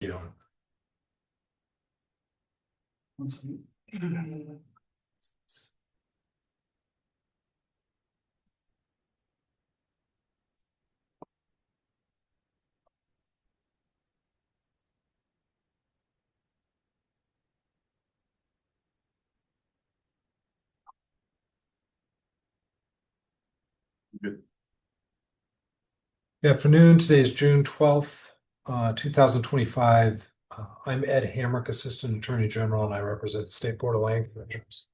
You know. Good afternoon. Today is June 12th, 2025. I'm Ed Hamrick, Assistant Attorney General, and I represent the State Board of Land Commissioners.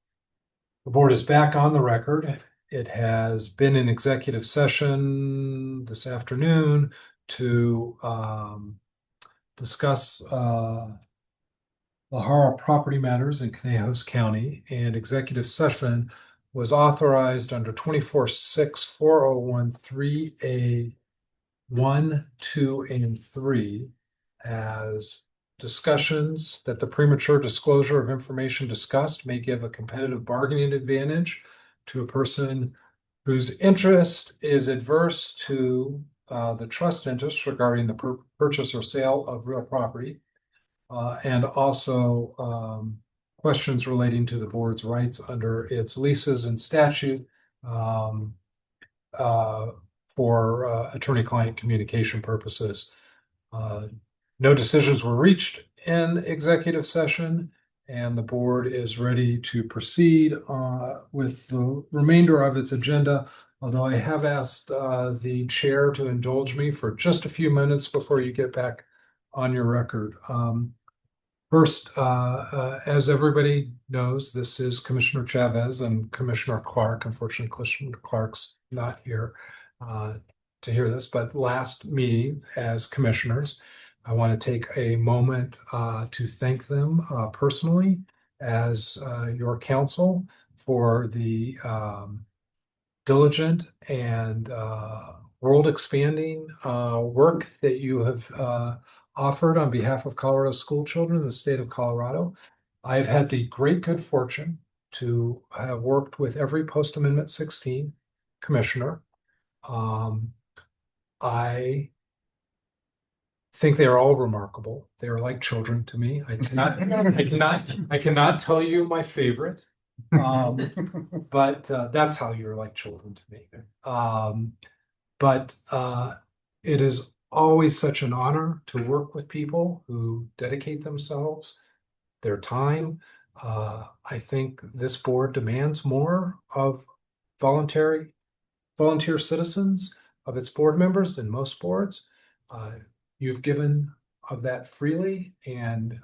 The board is back on the record. It has been in executive session this afternoon to discuss Lahara property matters in Conejos County, and executive session was authorized under 24-6-4013A 1, 2, and 3 as discussions that the premature disclosure of information discussed may give a competitive bargaining advantage to a person whose interest is adverse to the trust interest regarding the purchase or sale of real property, and also questions relating to the board's rights under its leases and statute for attorney-client communication purposes. No decisions were reached in executive session, and the board is ready to proceed with the remainder of its agenda, although I have asked the chair to indulge me for just a few minutes before you get back on your record. First, as everybody knows, this is Commissioner Chavez and Commissioner Clark. Unfortunately, Commissioner Clark's not here to hear this, but last meeting as commissioners, I want to take a moment to thank them personally as your counsel for the diligent and world expanding work that you have offered on behalf of Colorado school children in the state of Colorado. I've had the great good fortune to have worked with every Post Amendment 16 commissioner. I think they are all remarkable. They are like children to me. I cannot tell you my favorite, but that's how you're like children to me. But it is always such an honor to work with people who dedicate themselves, their time. I think this board demands more of volunteer citizens, of its board members than most boards. You've given of that freely and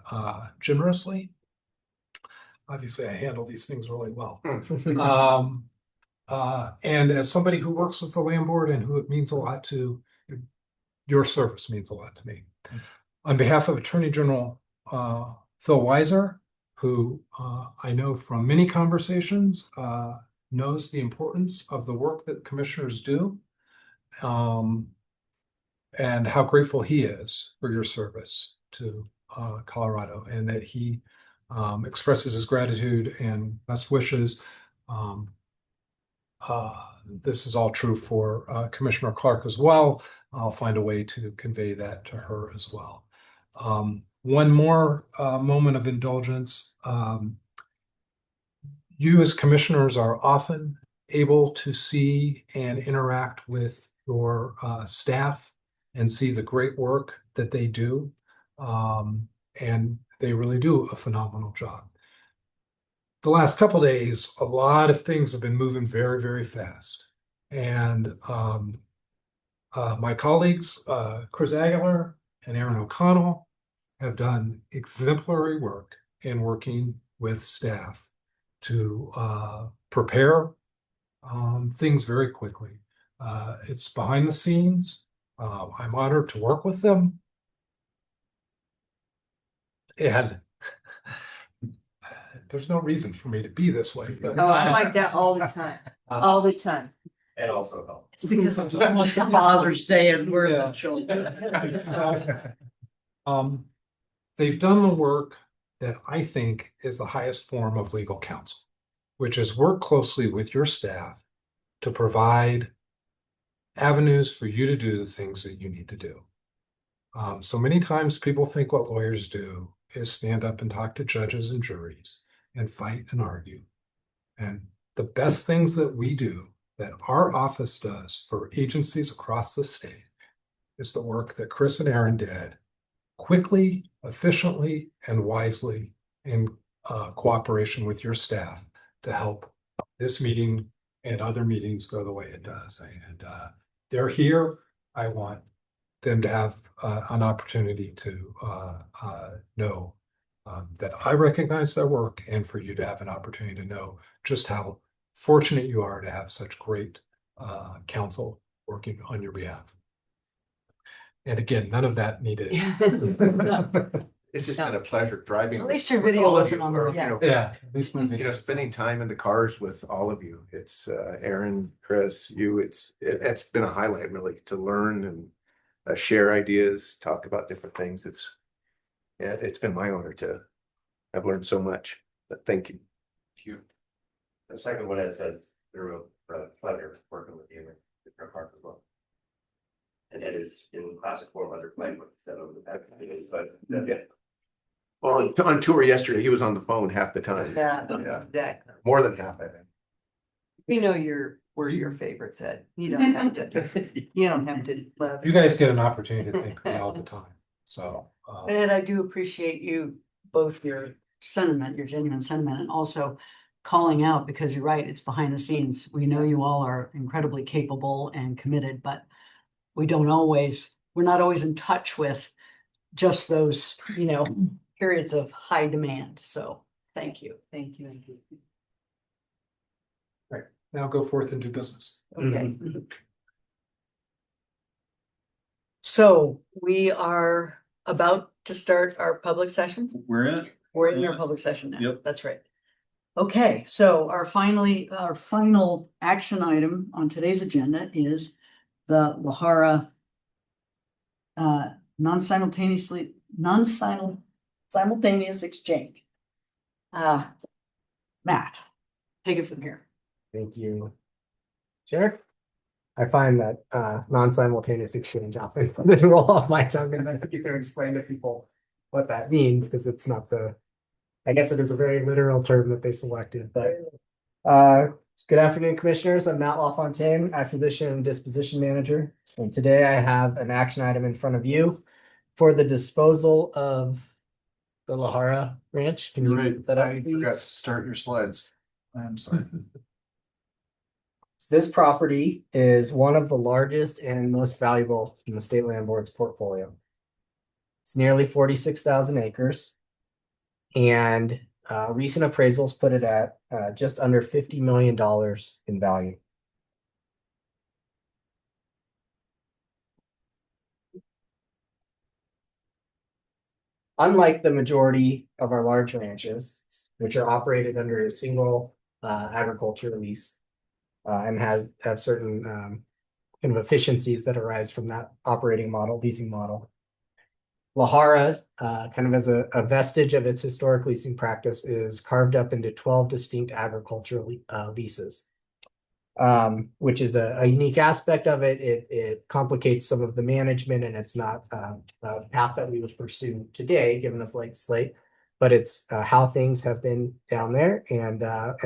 generously. Obviously, I handle these things really well. And as somebody who works with the land board and who it means a lot to, your service means a lot to me. On behalf of Attorney General Phil Weiser, who I know from many conversations, knows the importance of the work that commissioners do, and how grateful he is for your service to Colorado, and that he expresses his gratitude and best wishes. This is all true for Commissioner Clark as well. I'll find a way to convey that to her as well. One more moment of indulgence. You as commissioners are often able to see and interact with your staff and see the great work that they do. And they really do a phenomenal job. The last couple of days, a lot of things have been moving very, very fast. And my colleagues, Chris Aguilar and Aaron O'Connell, have done exemplary work in working with staff to prepare things very quickly. It's behind the scenes. I'm honored to work with them. And there's no reason for me to be this way. But Oh, I'm like that all the time, all the time. and also help. It's because it's almost Father's Day and we're the children. They've done the work that I think is the highest form of legal counsel, which is work closely with your staff to provide avenues for you to do the things that you need to do. So many times people think what lawyers do is stand up and talk to judges and juries and fight and argue. And the best things that we do, that our office does for agencies across the state, is the work that Chris and Aaron did quickly, efficiently, and wisely in cooperation with your staff to help this meeting and other meetings go the way it does. And they're here. I want them to have an opportunity to know that I recognize their work, and for you to have an opportunity to know just how fortunate you are to have such great counsel working on your behalf. And again, none of that needed. It's just been a pleasure driving. At least with your video all of wasn't you, on or, the- you know, Yeah, at least my you know, video. spending time in the cars with all of you. It's Aaron, Chris, you. It's been a highlight really to learn and share ideas, talk about different things. It's been my honor to. I've learned so much. But thank you. You. The second one, it says, through a pleasure working with you in your part as well. And it is in classic form under playbook instead of the back. But Yeah. Well, on tour yesterday, he was on the phone half the time. Yeah, Yeah. exactly. More than half, I think. We know where your favorites at. You don't have to, you don't have to love. You guys get an opportunity to thank me all the time. So And I do appreciate you, both your sentiment, your genuine sentiment, and also calling out, because you're right, it's behind the scenes. We know you all are incredibly capable and committed, but we're not always in touch with just those, periods of high demand. So thank you. Thank you. now go forth and do business. Okay. So we are about to start our public session. We're in it. We're in our public session now. Yep. That's right. Okay, so our final action item on today's agenda is the Lahara non-simultaneous exchange. Matt, take it from here. Thank you, Chair. I find that non-simultaneous exchange often doesn't roll off my tongue, and then you can explain to people what that means, because it's not I guess it is a very literal term that they selected, but good afternoon, Commissioners. I'm Matt LaFontaine, Acquisition and Disposition Manager, and today I have an action item in front of you for the disposal of the Lahara Ranch. Can you put that up, I forgot to please? start your slides. I'm sorry. So this property is one of the largest and most valuable in the State Land Board's portfolio. It's nearly 46,000 acres. And recent appraisals put it at just under $50 million in value. Unlike the majority of our large ranches, which are operated under a single agriculture lease, and have certain kind of efficiencies that arise from that operating model, leasing model. Lahara, kind of as a vestige of its historic leasing practice, is carved up into 12 distinct agricultural leases, which is a unique aspect of it. It complicates some of the management, and it's not a path that we would pursue today, given the blank slate. But it's how things have been down there, and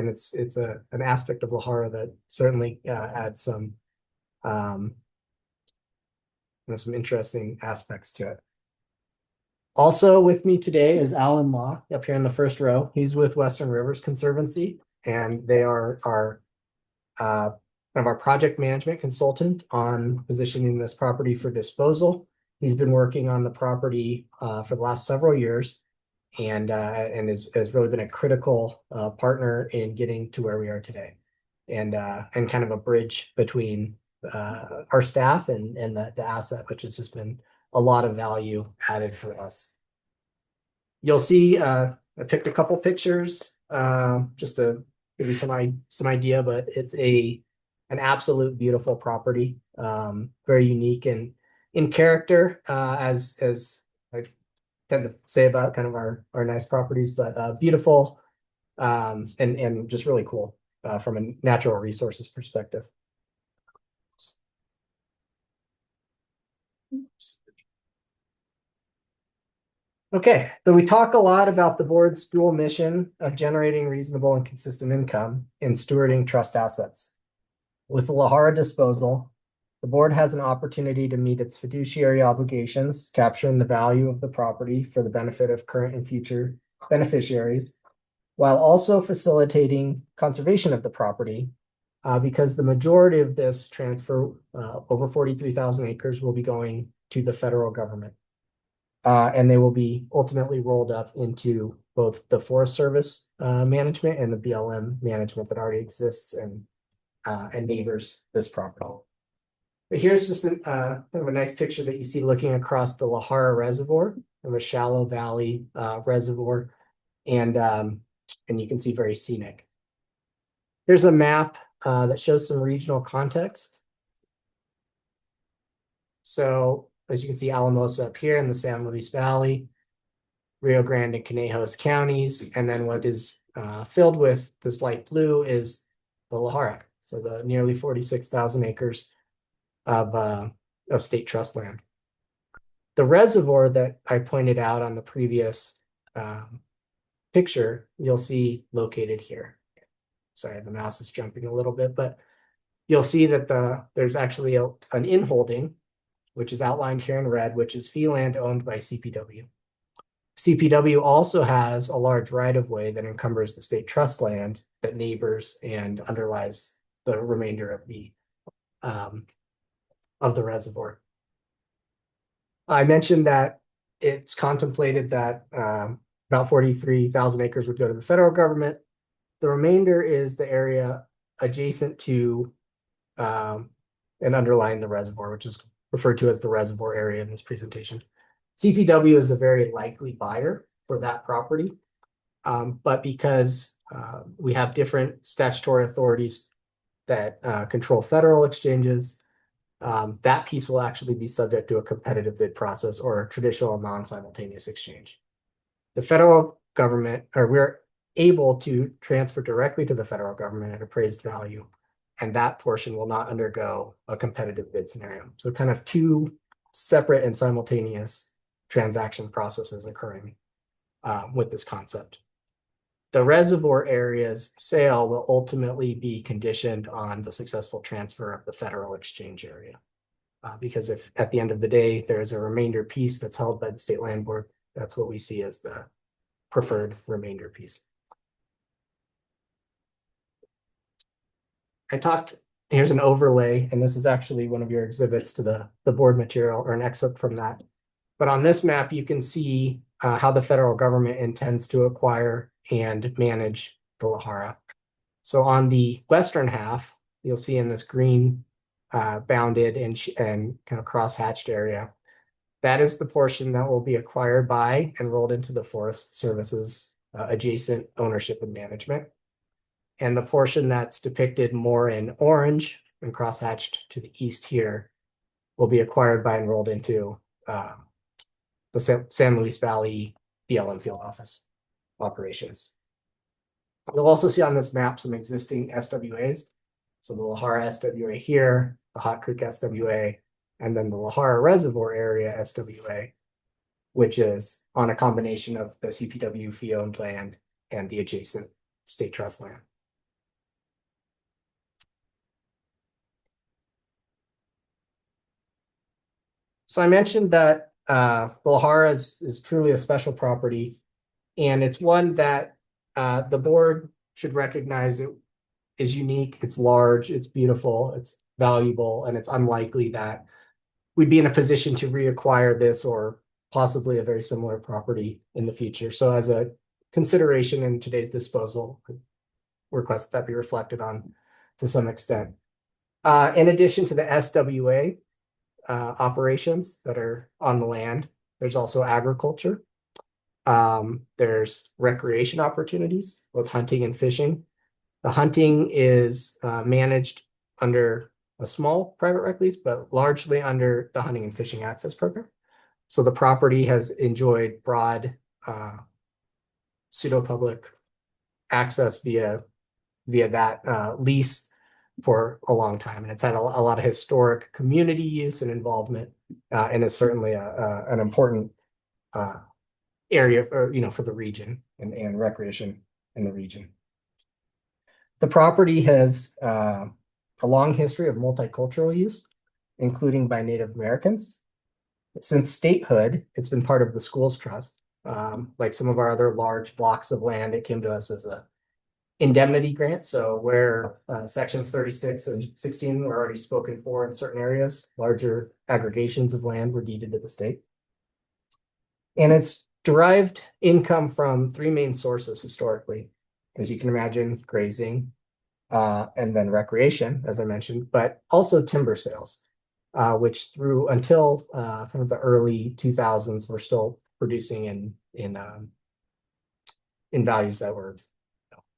it's an aspect of Lahara that certainly adds some some interesting aspects to it. Also with me today is Alan Law up here in the first row. He's with Western Rivers Conservancy, and they are our kind of our project management consultant on positioning this property for disposal. He's been working on the property for the last several years, and has really been a critical partner in getting to where we are today, and kind of a bridge between our staff and the asset, which has just been a lot of value added for us. You'll see I picked a couple pictures just to give you some idea, but it's an absolute beautiful property, very unique and in character, as I tend to say about kind of our nice properties, but beautiful and just really cool from a natural resources perspective. Okay, so we talk a lot about the board's dual mission of generating reasonable and consistent income and stewarding trust assets. With the Lahara disposal, the board has an opportunity to meet its fiduciary obligations, capturing the value of the property for the benefit of current and future beneficiaries, while also facilitating conservation of the property, because the majority of this transfer, over 43,000 acres, will be going to the federal government. And they will be ultimately rolled up into both the Forest Service management and the BLM management that already exists and neighbors this property. But here's just kind of a nice picture that you see looking across the Lahara Reservoir, of a shallow valley reservoir, and you can see very scenic. Here's a map that shows some regional context. So as you can see, Alamosa up here in the San Luis Valley, Rio Grande and Conejos counties, and then what is filled with this light blue is the Lahara. So the nearly 46,000 acres of state trust land. The reservoir that I pointed out on the previous picture, you'll see located here. Sorry, the mouse is jumping a little bit, but you'll see that there's actually an inholding, which is outlined here in red, which is fee land owned by CPW. CPW also has a large right-of-way that encumbers the state trust land that neighbors and underlies the remainder of the reservoir. I mentioned that it's contemplated that about 43,000 acres would go to the federal government. The remainder is the area adjacent to and underlying the reservoir, which is referred to as the reservoir area in this presentation. CPW is a very likely buyer for that property, but because we have different statutory authorities that control federal exchanges, that piece will actually be subject to a competitive bid process or a traditional non-simultaneous exchange. The federal government, or we're able to transfer directly to the federal government at appraised value, and that portion will not undergo a competitive bid scenario. So kind of two separate and simultaneous transaction processes occurring with this concept. The reservoir area's sale will ultimately be conditioned on the successful transfer of the federal exchange area. Because if at the end of the day, there's a remainder piece that's held by the state land board, that's what we see as the preferred remainder piece. Here's an overlay, and this is actually one of your exhibits to the board material, or an excerpt from that. But on this map, you can see how the federal government intends to acquire and manage the Lahara. So on the western half, you'll see in this green bounded and kind of cross-hatched area, that is the portion that will be acquired by and rolled into the Forest Service's adjacent ownership and management. And the portion that's depicted more in orange and cross-hatched to the east here will be acquired by and rolled into the San Luis Valley BLM field office operations. You'll also see on this map some existing SWAs. So the Lahara SWA here, the Hot Creek SWA, and then the Lahara Reservoir area SWA, which is on a combination of the CPW fee-owned land and the adjacent state trust land. So I mentioned that the Lahara is truly a special property, and it's one that the board should recognize it is unique, it's large, it's beautiful, it's valuable, and it's unlikely that we'd be in a position to reacquire this or possibly a very similar property in the future. So as a consideration in today's disposal, request that be reflected on to some extent. In addition to the SWA operations that are on the land, there's also agriculture. There's recreation opportunities, both hunting and fishing. The hunting is managed under a small private rec lease, but largely under the Hunting and Fishing Access Program. So the property has enjoyed broad pseudo-public access via that lease for a long time. And it's had a lot of historic community use and involvement, and is certainly an important area for, for the region and recreation in the region. The property has a long history of multicultural use, including by Native Americans. Since statehood, it's been part of the schools trust. Like some of our other large blocks of land, it came to us as a indemnity grant. So where sections 36 and 16 were already spoken for in certain areas, larger aggregations of land were deeded to the state. And it's derived income from three main sources historically, as you can imagine: grazing, and then recreation, as I mentioned, but also timber sales, which through until kind of the early 2000s were still producing in values that were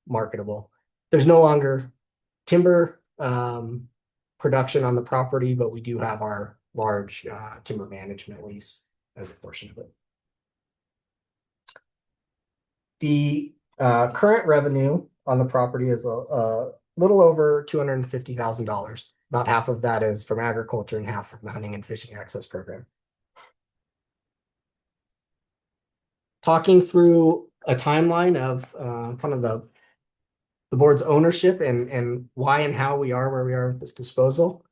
marketable. There's no longer timber production on the property, but we do have our large timber management lease as a portion of it. The current revenue on the property is a little over $250,000. About half of that is from agriculture and half from the hunting and fishing access program. Talking through a timeline of kind of the board's ownership and why and how we are where we are with this disposal.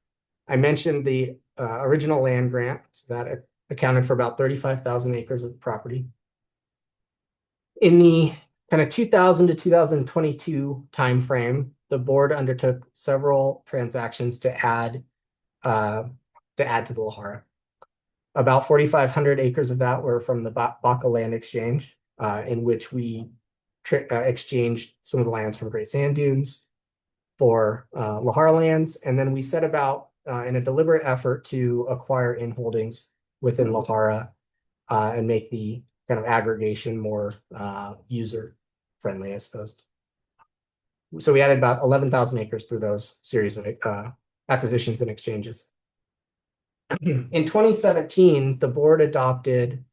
I mentioned the original land grant that accounted for about 35,000 acres of property. In the kind of 2000 to 2022 timeframe, the board undertook several transactions to add to the Lahara. About 4,500 acres of that were from the Baca Land Exchange, in which we exchanged some of the lands from Great Sand Dunes for Lahara lands. And then we set about in a deliberate effort to acquire inholdings within Lahara and make the kind of aggregation more user friendly, I suppose. So we added about 11,000 acres through those series of acquisitions and exchanges. In 2017, the board adopted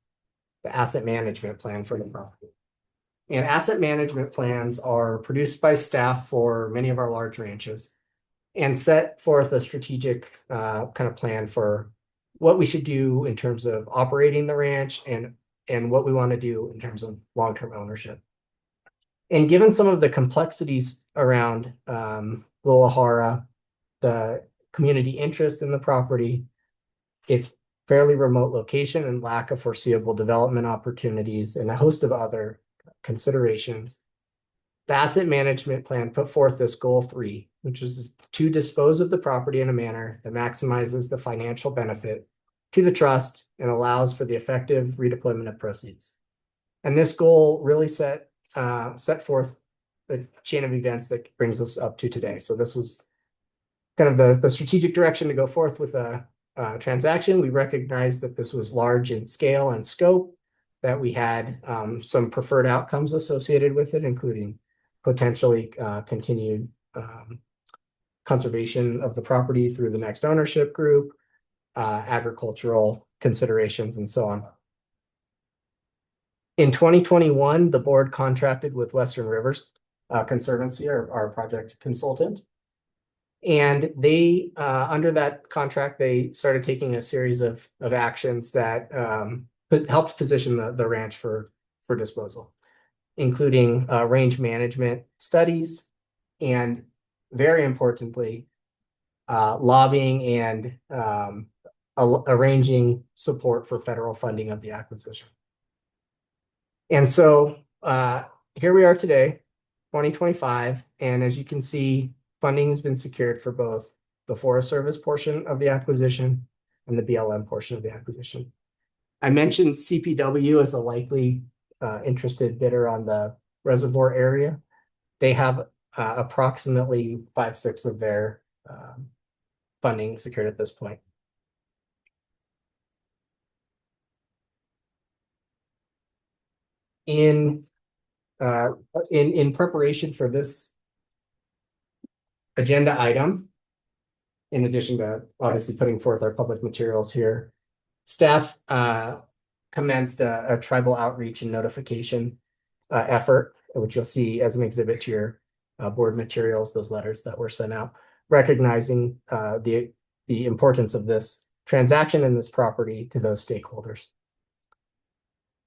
the asset management plan for the property. And asset management plans are produced by staff for many of our large ranches and set forth a strategic kind of plan for what we should do in terms of operating the ranch and what we want to do in terms of long-term ownership. And given some of the complexities around the Lahara, the community interest in the property, its fairly remote location and lack of foreseeable development opportunities, and a host of other considerations, the asset management plan put forth this goal 3, which is to dispose of the property in a manner that maximizes the financial benefit to the trust and allows for the effective redeployment of proceeds. And this goal really set forth the chain of events that brings us up to today. So this was kind of the strategic direction to go forth with a transaction. We recognized that this was large in scale and scope, that we had some preferred outcomes associated with it, including potentially continued conservation of the property through the next ownership group, agricultural considerations, and so on. In 2021, the board contracted with Western Rivers Conservancy, our project consultant. And they, under that contract, they started taking a series of actions that helped position the ranch for disposal, including range management studies and, very importantly, lobbying and arranging support for federal funding of the acquisition. And so here we are today, 2025, and as you can see, funding has been secured for both the Forest Service portion of the acquisition and the BLM portion of the acquisition. I mentioned CPW as a likely interested bidder on the reservoir area. They have approximately 5/6 of their funding secured at this point. In preparation for this agenda item, in addition to obviously putting forth our public materials here, staff commenced a tribal outreach and notification effort, which you'll see as an exhibit to your board materials, those letters that were sent out, recognizing the importance of this transaction and this property to those stakeholders.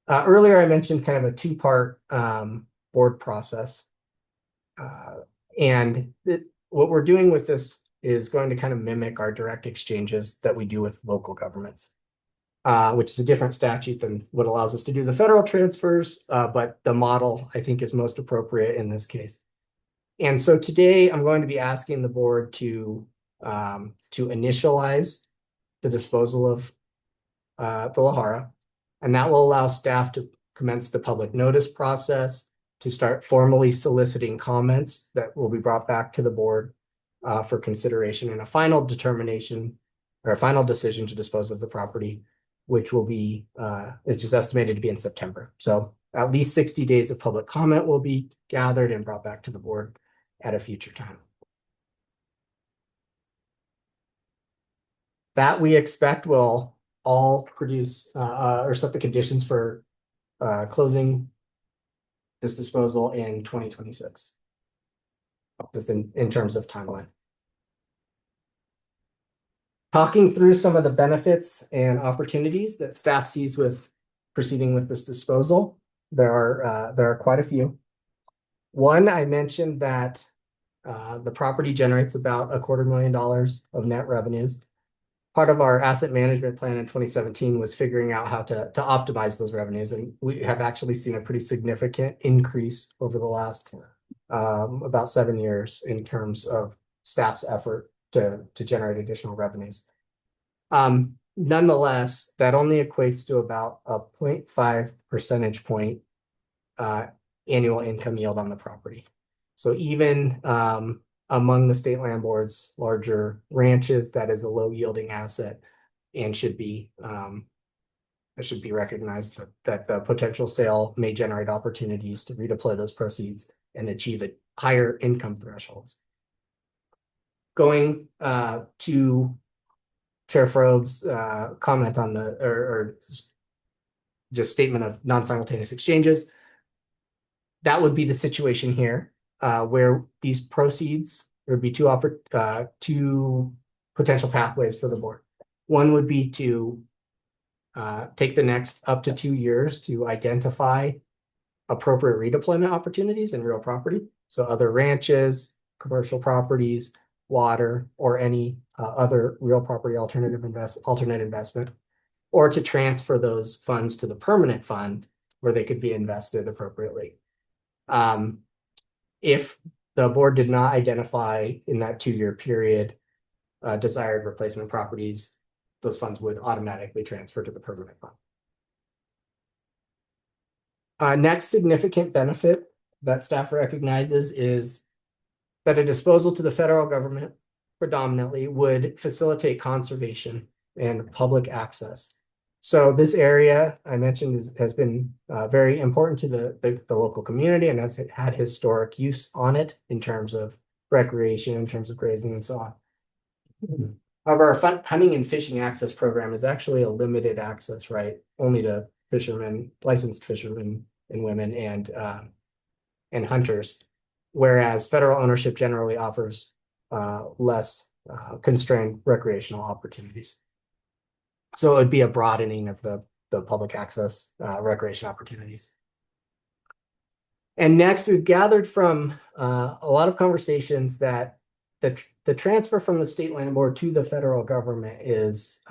Earlier, I mentioned kind of a two-part board process. What we're doing with this is going to kind of mimic our direct exchanges that we do with local governments, which is a different statute than what allows us to do the federal transfers, but the model I think is most appropriate in this case. And so today I'm going to be asking the board to initialize the disposal of the Lahara, and that will allow staff to commence the public notice process, to start formally soliciting comments that will be brought back to the board for consideration, and a final determination or a final decision to dispose of the property, which will be which is estimated to be in September. So at least 60 days of public comment will be gathered and brought back to the board at a future time. That we expect will all produce or set the conditions for closing this disposal in 2026, just in terms of timeline. Talking through some of the benefits and opportunities that staff sees with proceeding with this disposal, there are quite a few. One, I mentioned that the property generates about $250,000 of net revenues. Part of our asset management plan in 2017 was figuring out how to optimize those revenues, and we have actually seen a pretty significant increase over the last about 7 years in terms of staff's effort to generate additional revenues. Nonetheless, that only equates to about a 0.5 percentage point annual income yield on the property. So even among the state land board's larger ranches, that is a low yielding asset, and should be it should be recognized that the potential sale may generate opportunities to redeploy those proceeds and achieve a higher income thresholds. Going to Chair Frobe's comment on the or just statement of non-simultaneous exchanges, that would be the situation here. Where these proceeds, there would be two potential pathways for the board. One would be to take the next up to 2 years to identify appropriate redeployment opportunities in real property. So other ranches, commercial properties, water, or any other real property alternate investment, or to transfer those funds to the permanent fund where they could be invested appropriately. If the board did not identify in that 2-year period desired replacement properties, those funds would automatically transfer to the permanent fund. Next significant benefit that staff recognizes is that a disposal to the federal government predominantly would facilitate conservation and public access. So this area I mentioned has been very important to the local community and has had historic use on it in terms of recreation, in terms of grazing, and so on. However, our hunting and fishing access program is actually a limited access right only to fishermen, licensed fishermen and women, and hunters, whereas federal ownership generally offers less constrained recreational opportunities. So it would be a broadening of the public access recreation opportunities. And next, we've gathered from a lot of conversations that the transfer from the state land board to the federal government is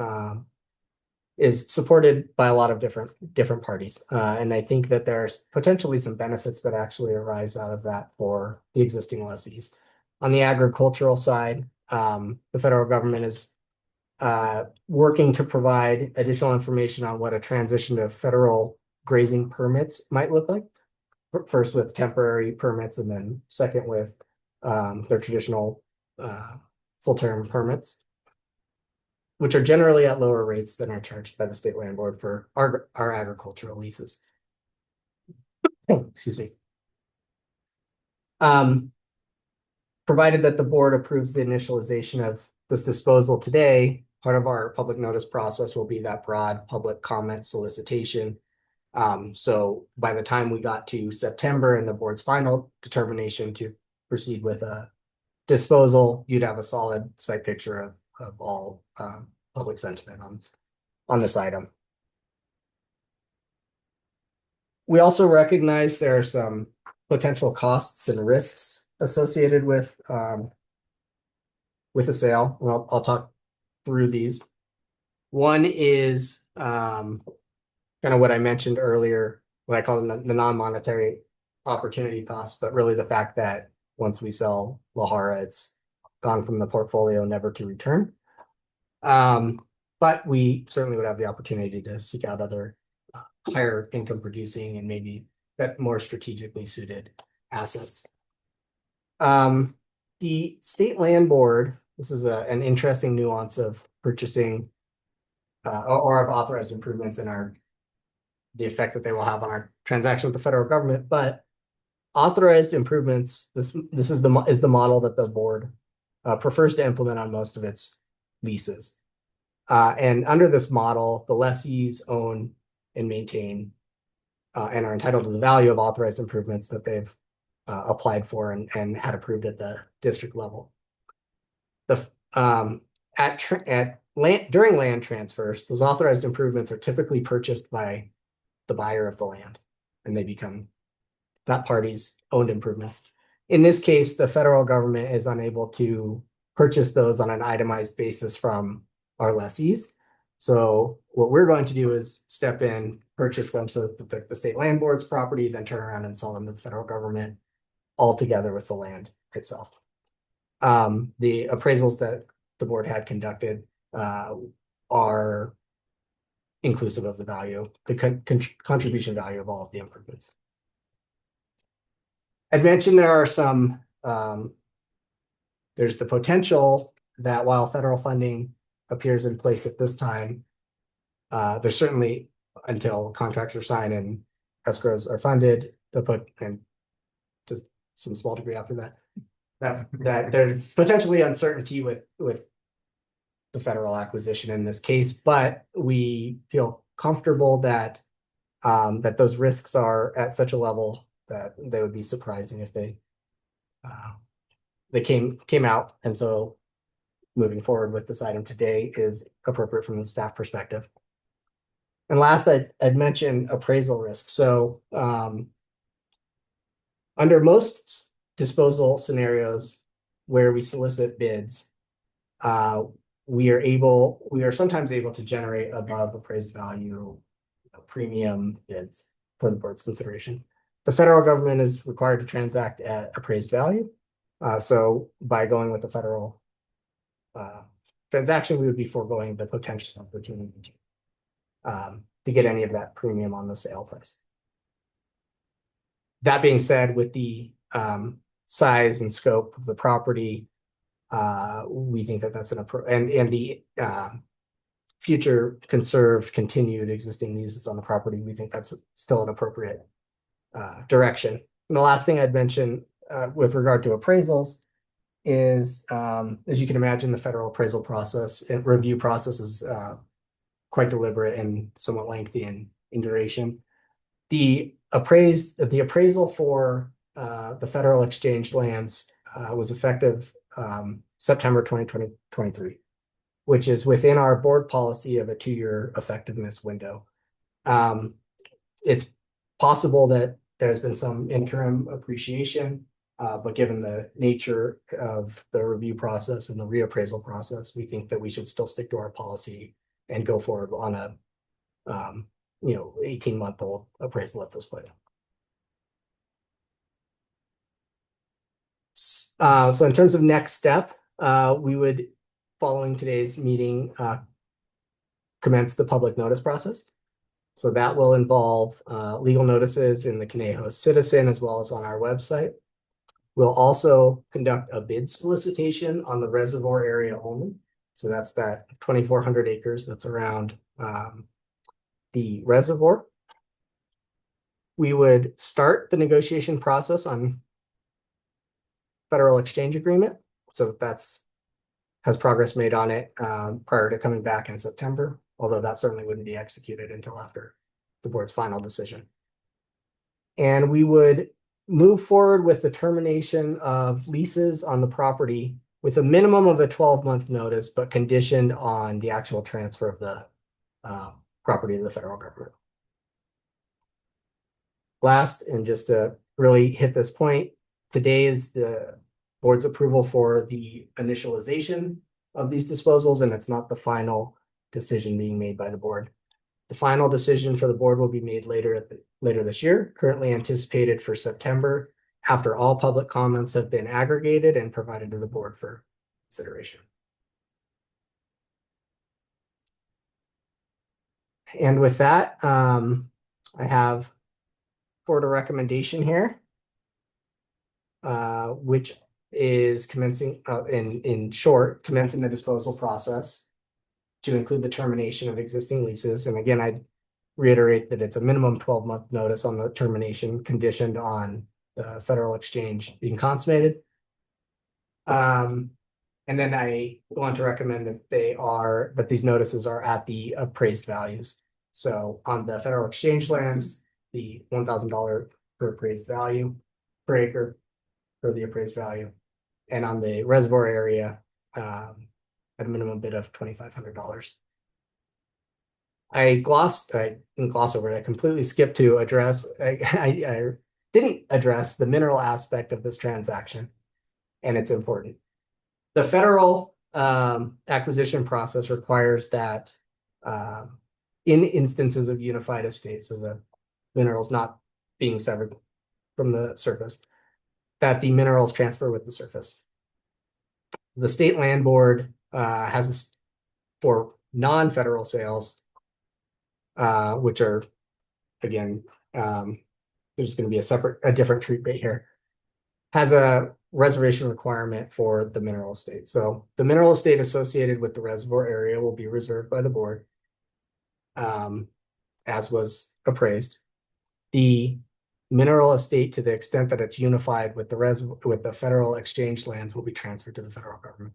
supported by a lot of different parties. And I think that there's potentially some benefits that actually arise out of that for the existing lessees. On the agricultural side, the federal government is working to provide additional information on what a transition to federal grazing permits might look like. First with temporary permits, and then second with their traditional full-term permits, which are generally at lower rates than are charged by the state land board for our agricultural leases. Excuse me. Provided that the board approves the initialization of this disposal today, part of our public notice process will be that broad public comment solicitation. So by the time we got to September and the board's final determination to proceed with a disposal, you'd have a solid sight picture of all public sentiment on this item. We also recognize there are some potential costs and risks associated with a sale. Well, I'll talk through these. One is kind of what I mentioned earlier, what I call the non-monetary opportunity cost, but really the fact that once we sell Lahara, it's gone from the portfolio, never to return. But we certainly would have the opportunity to seek out other higher income producing and maybe that more strategically suited assets. The state land board, this is an interesting nuance of purchasing or of authorized improvements in the effect that they will have on our transaction with the federal government, but authorized improvements, this is the model that the board prefers to implement on most of its leases. And under this model, the lessees own and maintain and are entitled to the value of authorized improvements that they've applied for and had approved at the district level. During land transfers, those authorized improvements are typically purchased by the buyer of the land, and they become that party's owned improvements. In this case, the federal government is unable to purchase those on an itemized basis from our lessees. So what we're going to do is step in, purchase them so that the state land board's property, then turn around and sell them to the federal government all together with the land itself. The appraisals that the board had conducted are inclusive of the value, the contribution value of all of the improvements. I'd mentioned there are some, there's the potential that while federal funding appears in place at this time, there's certainly until contracts are signed and escrows are funded, and just some small degree after that, that there's potentially uncertainty with the federal acquisition in this case, but we feel comfortable that that those risks are at such a level that they would be surprising if they came out. And so moving forward with this item today is appropriate from the staff perspective. And last, I'd mention appraisal risk. So under most disposal scenarios where we solicit bids, we are sometimes able to generate above appraised value premium bids for the board's consideration. The federal government is required to transact at appraised value. So by going with the federal transaction, we would be foregoing the potential opportunity to get any of that premium on the sale price. That being said, with the size and scope of the property, we think that that's and the future conserved continued existing uses on the property, we think that's still an appropriate direction. And the last thing I'd mention with regard to appraisals is, as you can imagine, the federal appraisal process and review process is quite deliberate and somewhat lengthy in duration. The appraisal for the federal exchange lands was effective September 2023, which is within our board policy of a 2-year effectiveness window. It's possible that there's been some interim appreciation, but given the nature of the review process and the reappraisal process, we think that we should still stick to our policy and go forward on a 18-month-old appraisal at this point. So in terms of next step, we would, following today's meeting, commence the public notice process. So that will involve legal notices in the Conejo Citizen as well as on our website. We'll also conduct a bid solicitation on the reservoir area only. So that's that 2,400 acres that's around the reservoir. We would start the negotiation process on federal exchange agreement. So that's has progress made on it prior to coming back in September, although that certainly wouldn't be executed until after the board's final decision. And we would move forward with the termination of leases on the property with a minimum of a 12-month notice, but conditioned on the actual transfer of the property to the federal government. last, and just to really hit this point, today is the board's approval for the initialization of these disposals, and it's not the final decision being made by the board. The final decision for the board will be made later this year, currently anticipated for September, after all public comments have been aggregated and provided to the board for consideration. And with that, I have board a recommendation here, which is commencing, in short, commencing the disposal process to include the termination of existing leases. And again, I reiterate that it's a minimum 12-month notice on the termination conditioned on the federal exchange being consummated. And then I want to recommend that these notices are at the appraised values. So on the federal exchange lands, the $1,000 per appraised value per acre for the appraised value. And on the reservoir area, at a minimum bid of $2,500. I didn't gloss over it. I completely skipped to address, I didn't address the mineral aspect of this transaction, and it's important. The federal acquisition process requires that in instances of unified estates, so the minerals not being severed from the surface, that the minerals transfer with the surface. The state land board has, for non-federal sales, which are, again, there's going to be a different treatment here, has a reservation requirement for the mineral estate. So the mineral estate associated with the reservoir area will be reserved by the board, as was appraised. The mineral estate, to the extent that it's unified with the federal exchange lands, will be transferred to the federal government.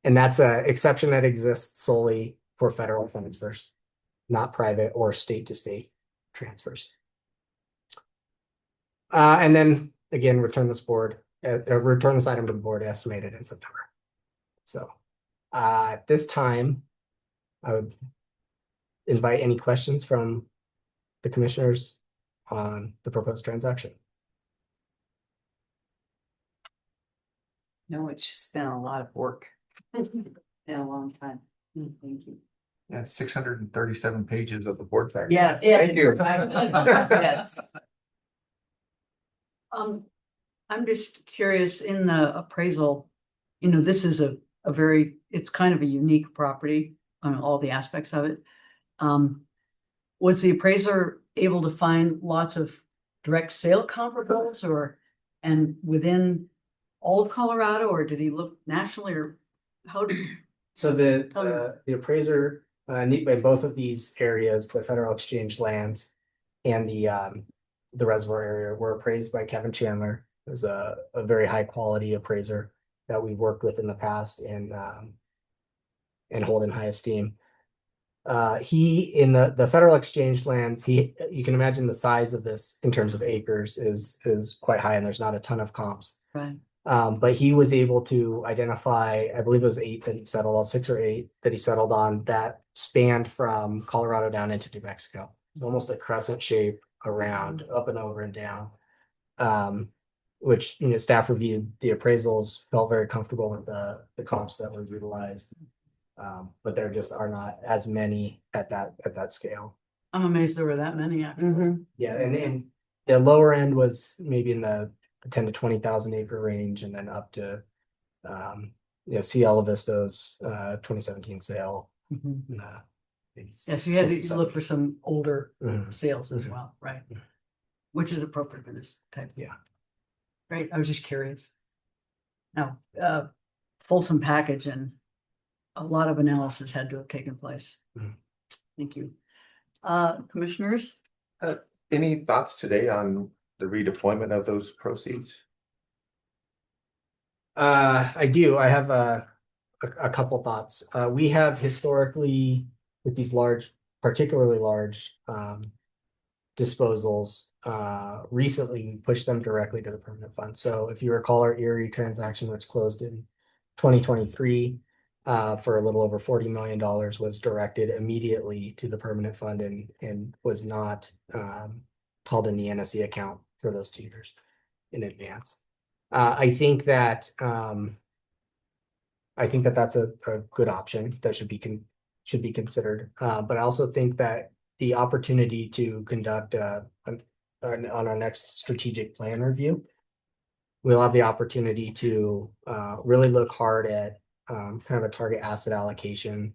And that's an exception that exists solely for federal transfers, not private or state to state transfers. And then again, return this item to the board estimated in September. So at this time, I would invite any questions from the commissioners on the proposed transaction. No, it's just been a lot of work. In a long time. Thank you. Yeah, 637 pages of the board pack. Yes. Thank you. Yes. I'm just curious, in the appraisal, this is a very, it's kind of a unique property on all the aspects of it. Was the appraiser able to find lots of direct sale comparables and within all of Colorado, or did he look nationally, or how did? So the appraiser, in both of these areas, the federal exchange lands and the reservoir area, were appraised by Kevin Chandler. Who's a very high quality appraiser that we've worked with in the past and hold in high esteem. He, in the federal exchange lands, you can imagine the size of this in terms of acres is quite high, and there's not a ton of comps. Right. But he was able to identify, I believe it was 8 that he settled on, 6 or 8 that he settled on, that spanned from Colorado down into New Mexico. It's almost a crescent shape around, up and over and down. Which, staff reviewed the appraisals, felt very comfortable with the comps that were utilized. But there just are not as many at that scale. I'm amazed there were that many actually. Yeah, and the lower end was maybe in the 10 to 20,000 acre range, and then up to Cielo Vista's 2017 sale. Maybe Yes, you had to 67. look for some older Mhm. sales as well, right? Which is appropriate for this type. Yeah. Right, I was just curious. Now, fulsome package and a lot of analysis had to have taken place. Mhm. Thank you. Commissioners? Any thoughts today on the redeployment of those proceeds? I do. I have a couple thoughts. We have historically, with these particularly large disposals, recently pushed them directly to the permanent fund. So if you recall, our Erie transaction, which closed in 2023 for a little over $40 million, was directed immediately to the permanent fund and was not called in the NSE account for those 2 years in advance. I think that that's a good option that should be considered. But I also think that the opportunity to conduct on our next strategic plan review, we'll have the opportunity to really look hard at kind of a target asset allocation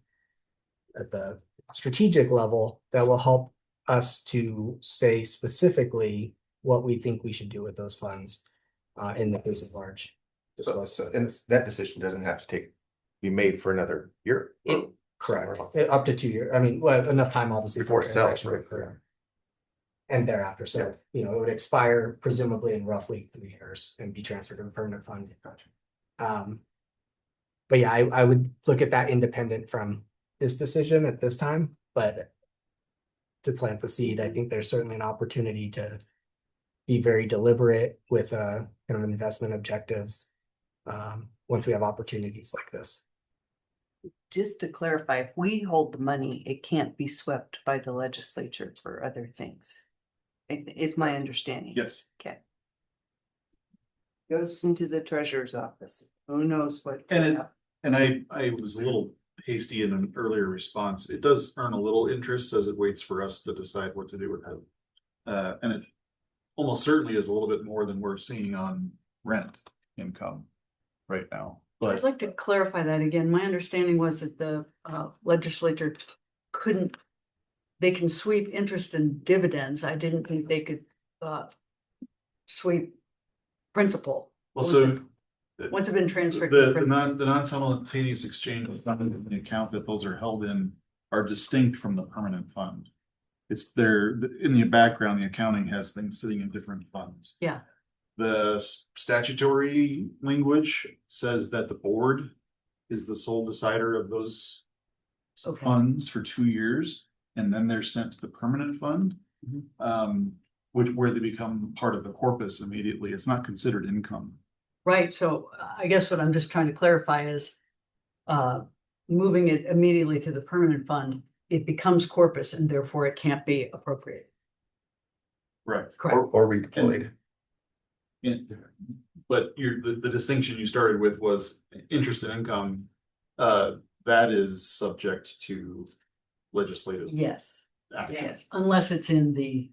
at the strategic level that will help us to say specifically what we think we should do with those funds in the case of large. And that decision doesn't have to be made for another year. Correct. Up to 2 years. I mean, well, enough time obviously. Before for it sells, transaction to right? occur. And thereafter, so, you know, it would expire presumably in roughly 3 years and be transferred to a permanent fund. But yeah, I would look at that independent from this decision at this time, but to plant the seed, I think there's certainly an opportunity to be very deliberate with kind of investment objectives once we have opportunities like this. Just to clarify, if we hold the money, it can't be swept by the legislature for other things. Is my understanding. Yes. Okay. Goes into the treasurer's office. Who knows what? And I was a little hasty in an earlier response. It does earn a little interest as it waits for us to decide what to do with it. And it almost certainly is a little bit more than we're seeing on rent income right now. I'd But like to clarify that again. My understanding was that the legislature they can sweep interest and dividends. I didn't think they could sweep principal. well, so Once it's been transferred. to the principal. non-simultaneous exchange of funds in the account that those are held in are distinct from the permanent fund. It's there in the background, the accounting has things sitting in different funds. Yeah. The statutory language says that the board is the sole decider of those Okay. funds for 2 years, and then they're sent to the permanent fund. Where they become part of the corpus immediately. It's not considered income. Right, so I guess what I'm just trying to clarify is moving it immediately to the permanent fund, it becomes corpus and therefore it can't be appropriated. Correct. Correct. Or redeployed. But the distinction you started with was interest and income. That is subject to legislative Yes, action. yes, unless it's in the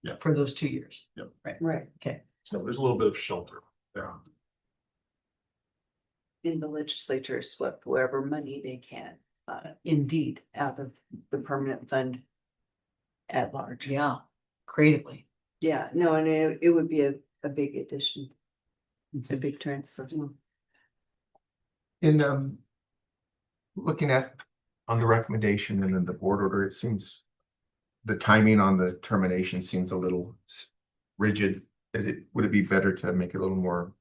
Yeah. for those 2 years. Yep. Right. Okay. So there's a little bit of shelter there. In the legislature swept wherever money they can Indeed, out of the permanent fund at large. yeah, creatively. Yeah, no, and it would be a big addition, a big transfer. In looking at on the recommendation and then the board order, it seems the timing on the termination seems a little rigid. Would it be better to make it a little more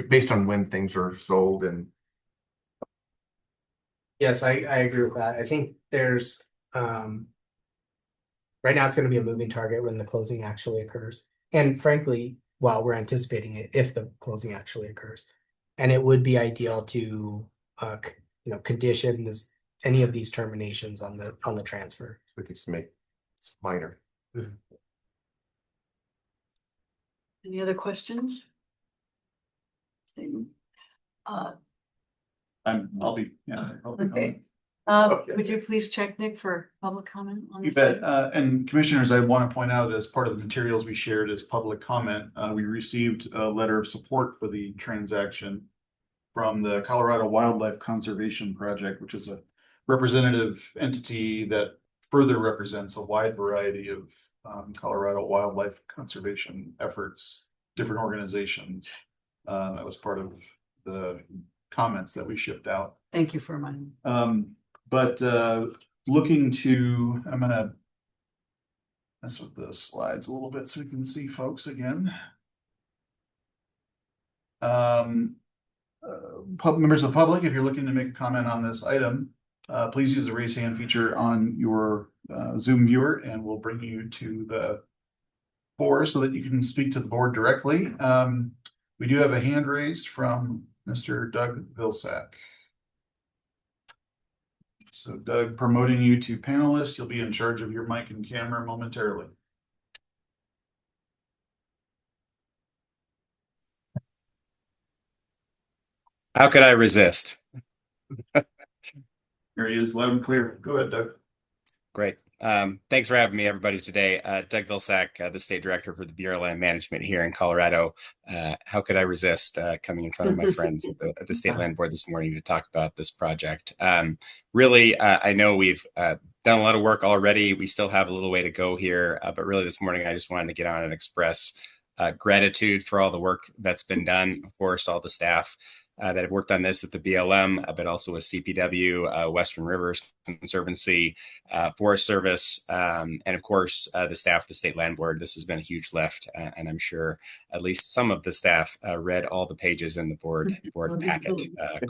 based on when things are sold and Yes, I agree with that. I think there's right now it's going to be a moving target when the closing actually occurs. And frankly, while we're anticipating it, if the closing actually occurs. And it would be ideal to condition any of these terminations on the transfer. we could just make it's minor? Any other questions? Statement. I'll be, yeah. Okay. Okay. Would you please check, Nick, for public comment on You this? bet. And commissioners, I want to point out as part of the materials we shared as public comment, we received a letter of support for the transaction from the Colorado Wildlife Conservation Project, which is a representative entity that further represents a wide variety of Colorado wildlife conservation efforts, different organizations. That was part of the comments that we shipped out. Thank you for reminding me. But looking to, I'm gonna mess with the slides a little bit so we can see folks again. Members of the public, if you're looking to make a comment on this item, please use the raise hand feature on your Zoom viewer and we'll bring you to the fore so that you can speak to the board directly. We do have a hand raised from Mr. Doug Vilsack. So Doug, promoting you to panelist, you'll be in charge of your mic and camera momentarily. How could I resist? Here he is, loud and clear. Go ahead, Doug. Great. Thanks for having me, everybody, today. Doug Vilsack, the state director for the Bureau of Land Management here in Colorado. How could I resist coming in front of my friends at the State Land Board this morning to talk about this project? Really, I know we've done a lot of work already. We still have a little way to go here, but really this morning I just wanted to get on and express gratitude for all the work that's been done. Of course, all the staff that have worked on this at the BLM, but also with CPW, Western Rivers Conservancy, Forest Service, and of course, the staff of the State Land Board. This has been a huge lift, and I'm sure at least some of the staff read all the pages in the board packet,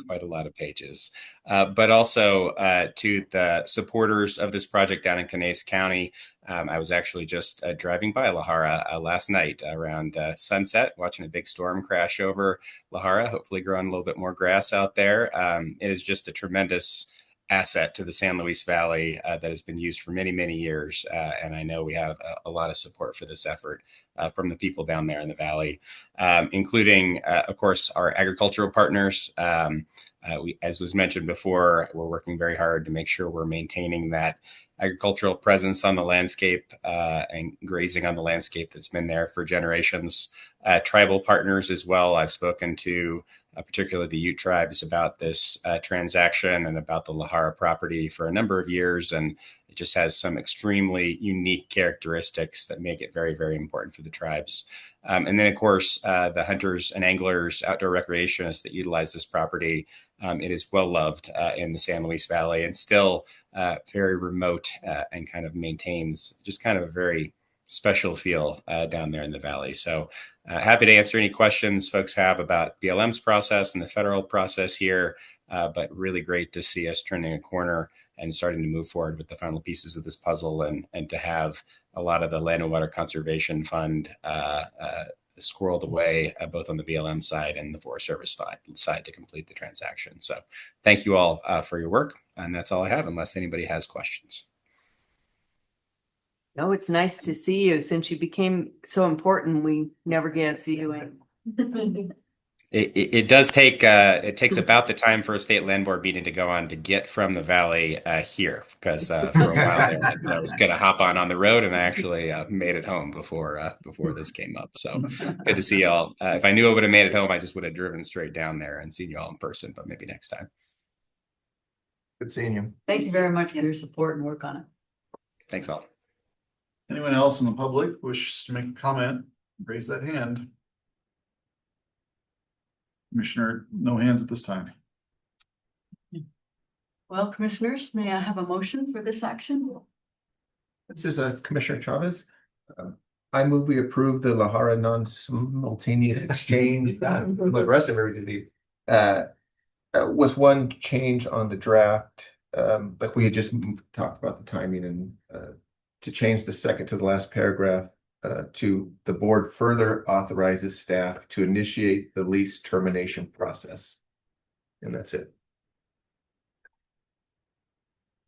quite a lot of pages. But also to the supporters of this project down in Kanace County. I was actually just driving by La Jara last night around sunset, watching a big storm crash over La Jara, hopefully growing a little bit more grass out there. It is just a tremendous asset to the San Luis Valley that has been used for many, many years. And I know we have a lot of support for this effort from the people down there in the valley, including, of course, our agricultural partners. As was mentioned before, we're working very hard to make sure we're maintaining that agricultural presence on the landscape and grazing on the landscape that's been there for generations. Tribal partners as well. I've spoken to particularly the Ute tribes about this transaction and about the La Jara property for a number of years. And it just has some extremely unique characteristics that make it very, very important for the tribes. And then, of course, the hunters and anglers, outdoor recreationists that utilize this property. It is well loved in the San Luis Valley and still very remote and kind of maintains just kind of a very special feel down there in the valley. So happy to answer any questions folks have about BLM's process and the federal process here, but really great to see us turning a corner and starting to move forward with the final pieces of this puzzle and to have a lot of the Land and Water Conservation Fund squirreled away both on the BLM side and the Forest Service side to complete the transaction. So thank you all for your work. And that's all I have unless anybody has questions. No, it's nice to see you. Since you became so important, we never get to see you in. It does take it takes about the time for a state land board meeting to go on to get from the valley here because for a while there, I was going to hop on the road and I actually made it home before this came up. So good to see y'all. If I knew I would have made it home, I just would have driven straight down there and seen you all in person. But maybe next time. Good seeing you. Thank you very much for your support and work on it. Thanks all. Anyone else in the public wishes to make a comment? Raise that hand. Commissioner, no hands at this time. Well, commissioners, may I have a motion for this action? This is Commissioner Chavez. I move we approve the La Jara non-simultaneous exchange. The rest of everything, with one change on the draft, like we had just talked about the timing and to change the second to the last paragraph. To the board further authorizes staff to initiate the lease termination process. And that's it.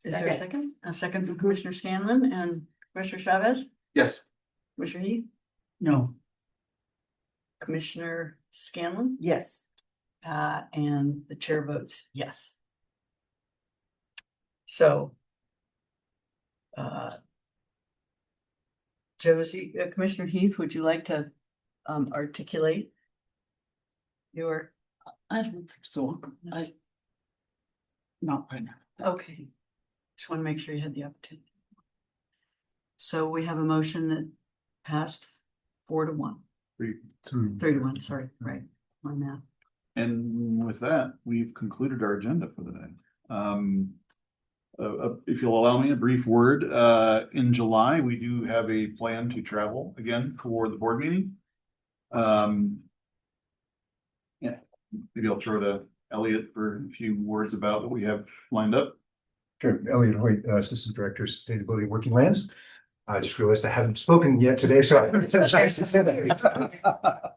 Is there a second? A second from Commissioner Scanlon and Commissioner Chavez? Yes. Commissioner Heath? No. Commissioner Scanlon? Yes. And the chair votes yes. So. Josie, Commissioner Heath, would you like to articulate your? I don't think so. Not right now. Okay. Just want to make sure you had the opportunity. So we have a motion that passed 4-1. 3-1, sorry, right, my math. And with that, we've concluded our agenda for the day. If you'll allow me a brief word, in July, we do have a plan to travel again for the board meeting. Yeah, maybe I'll throw to Elliot for a few words about what we have lined up. Sure. Elliot Hoyt, Assistant Director, Sustainability Working Lands. I just realized I haven't spoken yet today, so it's nice to say that.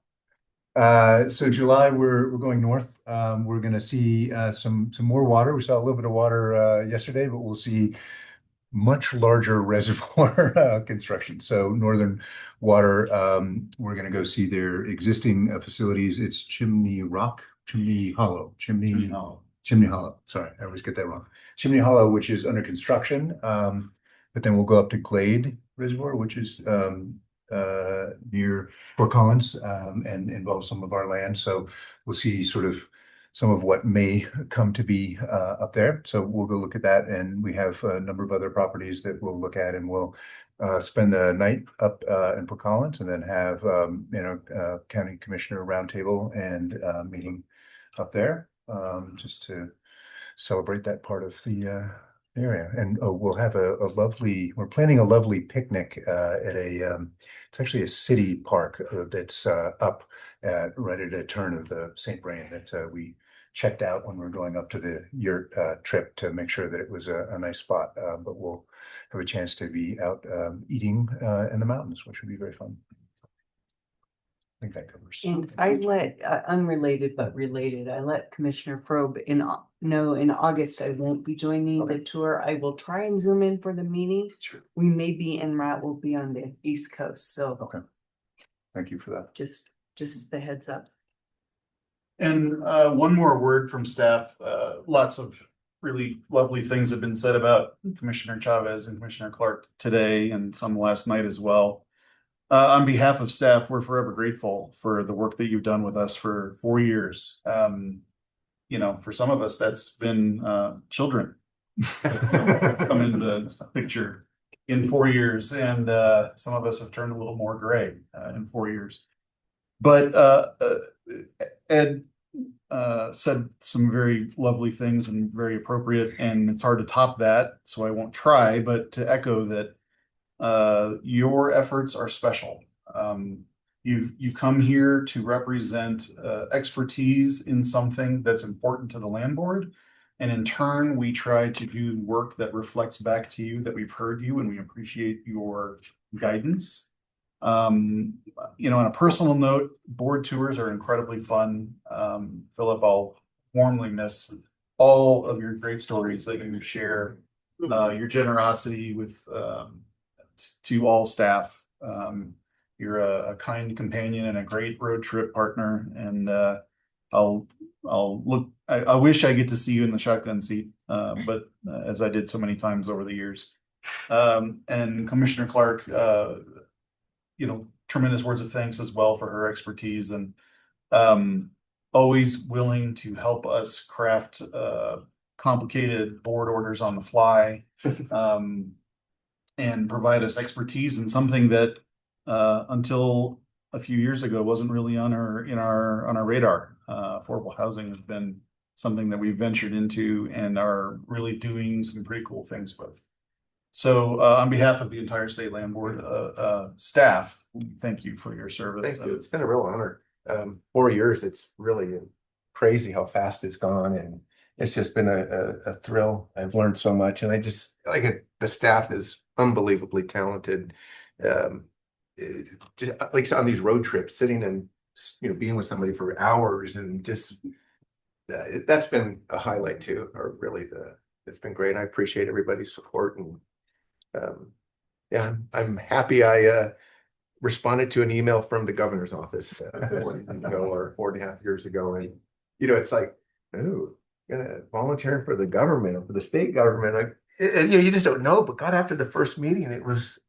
So July, we're going north. We're going to see some more water. We saw a little bit of water yesterday, but we'll see much larger reservoir construction. So Northern Water, we're going to go see their existing facilities. It's Chimney Rock Chimney Hollow, Chimney Hollow. Chimney Hollow, sorry, I always get that wrong. Chimney Hollow, which is under construction, but then we'll go up to Glade Reservoir, which is near Fort Collins, and involves some of our land. So we'll see sort of some of what may come to be up there. So we'll go look at that, and we have a number of other properties that we'll look at, and we'll spend the night up in Fort Collins, and then have county commissioner roundtable and meeting up there, just to celebrate that part of the area. And we'll have we're planning a lovely picnic at it's actually a city park that's up right at a turn of the St. Vrain that we checked out when we were going up to the yurt trip to make sure that it was a nice spot. But we'll have a chance to be out eating in the mountains, which would be very fun. I think that covers. And I let, unrelated but related, I let Commissioner Probe know in August I won't be joining the tour. I will try and zoom in for the meeting. Sure. We may be en route, we'll be on the East Coast, so Okay. Thank you for that. just the heads up. And one more word from staff. Lots of really lovely things have been said about Commissioner Chavez and Commissioner Clark today, and some last night as well. On behalf of staff, we're forever grateful for the work that you've done with us for 4 years. For some of us, that's been children come into the picture in 4 years, and some of us have turned a little more gray in 4 years. But Ed said some very lovely things and very appropriate, and it's hard to top that, so I won't try, but to echo that your efforts are special. You come here to represent expertise in something that's important to the land board. And in turn, we try to do work that reflects back to you that we've heard you, and we appreciate your guidance. On a personal note, board tours are incredibly fun. Philip, I'll warmly miss all of your great stories that you share, your generosity with to all staff. You're a kind companion and a great road trip partner, and I wish I get to see you in the shotgun seat, but as I did so many times over the years. And Commissioner Clark, tremendous words of thanks as well for her expertise, and always willing to help us craft complicated board orders on the fly, and provide us expertise in something that until a few years ago wasn't really on our radar. Affordable housing has been something that we've ventured into and are really doing some pretty cool things with. So on behalf of the entire state land board staff, thank you for your service. Thank you. It's been a real honor. 4 years, it's really crazy how fast it's gone, and it's just been a thrill. I've learned so much, and I just like it. The staff is unbelievably talented. Just like on these road trips, sitting and being with somebody for hours, and just that's been a highlight too. Or really, it's been great. I appreciate everybody's support, and I'm happy I responded to an email from the governor's office 4.5 years ago, and it's like, oh, volunteering for the government or for the state government. You just don't know. But God, after the first meeting, it was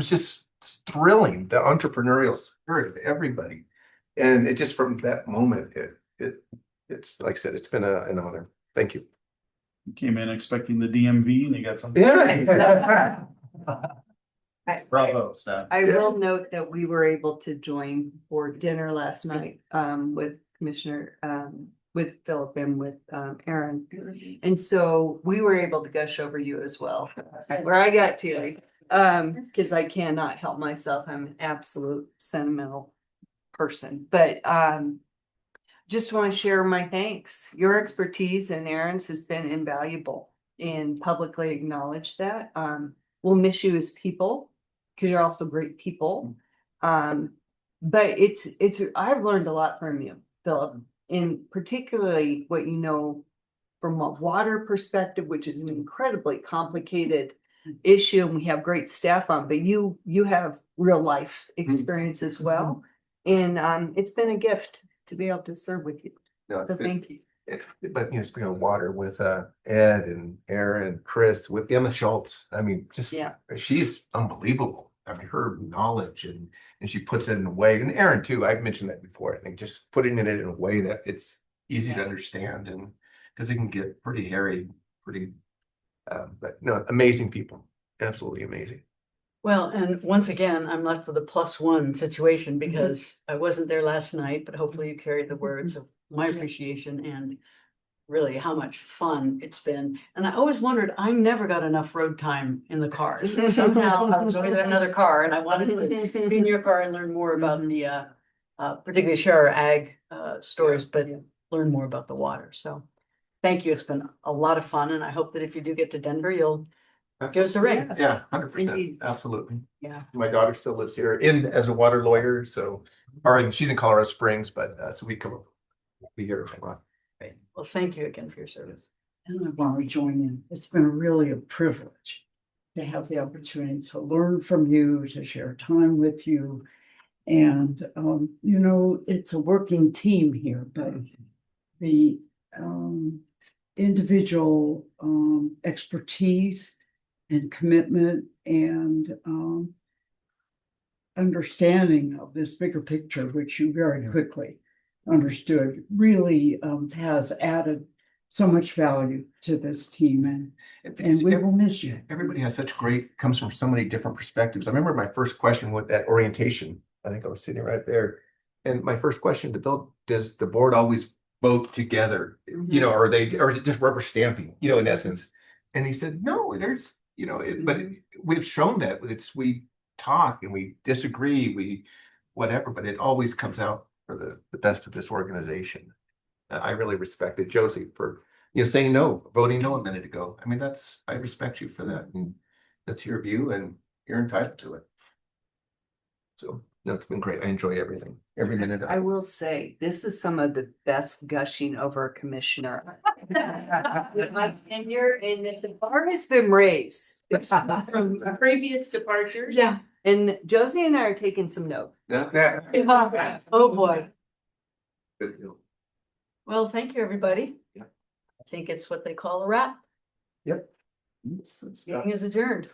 just thrilling, the entrepreneurial spirit of everybody, and it just from that moment, it's like I said, it's been an honor. Thank you. You came in expecting the DMV, and you got something. Yeah. Bravo, staff. I will note that we were able to join for dinner last night with Commissioner with Philip and with Aaron. And so we were able to gush over you as well, where I got to, because I cannot help myself. I'm an absolute sentimental person, but just want to share my thanks. Your expertise and Aaron's has been invaluable, and publicly acknowledge that. We'll miss you as people, because you're also great people. But I've learned a lot from you, Philip, in particularly what you know from a water perspective, which is an incredibly complicated issue, and we have great staff on, but you have real life experience as well. And it's been a gift to be able to serve with you. No, it's So good. thank you. But, speaking of water with Ed and Aaron, Chris, with Emma Schultz, I mean, just, Yeah. she's unbelievable. I mean, her knowledge and she puts it in a way, and Aaron too, I've mentioned that before, I think just putting it in a way that it's easy to understand and because it can get pretty hairy, pretty, but no, amazing people, absolutely amazing. Well, and once again, I'm left with a +1 situation because I wasn't there last night, but hopefully you carried the words of my appreciation and really how much fun it's been. And I always wondered, I never got enough road time in the cars. Somehow I was always in another car and I wanted to be in your car and learn more about the particularly share our ag stories, but learn more about the water. So thank you. It's been a lot of fun. And I hope that if you do get to Denver, you'll give us a ring. Yes. Yeah, 100%, Indeed. absolutely. Yeah. My daughter still lives here as a water lawyer, so, she's in Colorado Springs, but so we come, be here a lot. Great. Well, thank you again for your service. And I want to join in. It's been really a privilege to have the opportunity to learn from you, to share time with you. And, it's a working team here, but the individual expertise and commitment and understanding of this bigger picture, which you very quickly understood, really has added so much value to this team, and we will miss you. Everybody has comes from so many different perspectives. I remember my first question with that orientation. I think I was sitting right there. And my first question to Bill, does the board always vote together? Or is it just rubber stamping, in essence? And he said, no, there's, but we've shown that we talk and we disagree, whatever, but it always comes out for the best of this organization. I really respected Josie for, saying no, voting no a minute ago. I mean, I respect you for that. And that's your view and you're entitled to it. So, no, it's been great. I enjoy everything, every minute. I will say, this is some of the best gushing over a commissioner. With my tenure, and the bar has been raised from previous departures. Yeah. And Josie and I are taking some notes. Yeah. Oh, boy. Good deal. Well, thank you, everybody. Yeah. I think it's what they call a wrap. Yep. Meeting is adjourned.